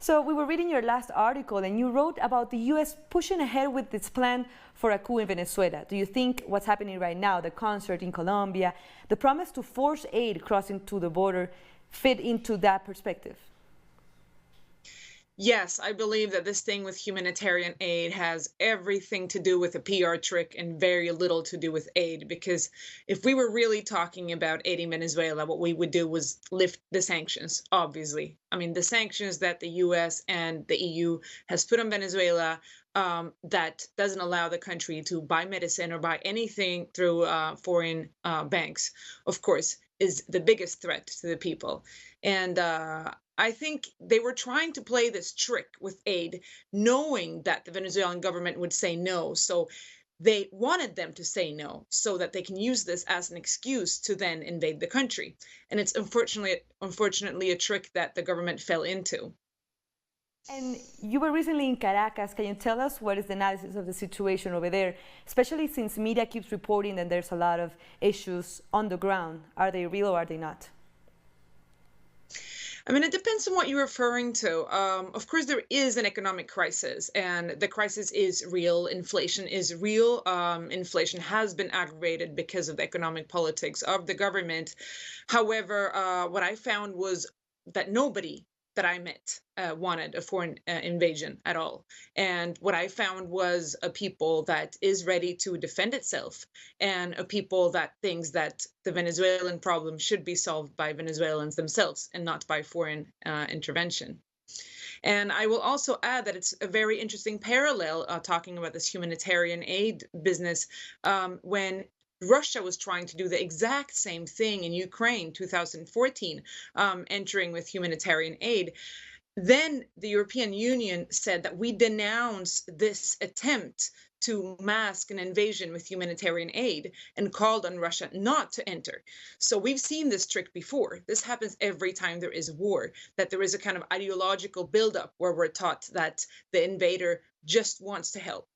So we were reading your last article and you wrote about the U.S. pushing ahead with its plan for a coup in Venezuela. Do you think what's happening right now, the concert in Colombia, the promise to force aid crossing to the border, fit into that perspective? Yes, I believe that this thing with humanitarian aid has everything to do with a PR trick and very little to do with aid. Because if we were really talking about aiding Venezuela, what we would do was lift the sanctions, obviously. I mean, the sanctions that the US and the EU has put on Venezuela that doesn't allow the country to buy medicine or buy anything through foreign banks, of course, is the biggest threat to the people. And I think they were trying to play this trick with aid, knowing that the Venezuelan government would say no. So they wanted them to say no so that they can use this as an excuse to then invade the country. And it's unfortunately a trick that the government fell into. And you were recently in Caracas. Can you tell us what is the analysis of the situation over there, especially since media keeps reporting that there's a lot of issues on the ground? Are they real or are they not? I mean, it depends on what you're referring to. Of course, there is an economic crisis, and the crisis is real. Inflation is real. Inflation has been aggravated because of the economic politics of the government. However, what I found was that nobody that I met wanted a foreign invasion at all. And what I found was a people that is ready to defend itself and a people that thinks that the Venezuelan problem should be solved by Venezuelans themselves and not by foreign intervention. And I will also add that it's a very interesting parallel talking about this humanitarian aid business when Russia was trying to do the exact same thing in Ukraine 2014, entering with humanitarian aid. Then the European Union said that we denounce this attempt to mask an invasion with humanitarian aid and called on Russia not to enter. So we've seen this trick before. This happens every time there is war, that there is a kind of ideological buildup where we're taught that the invader just wants to help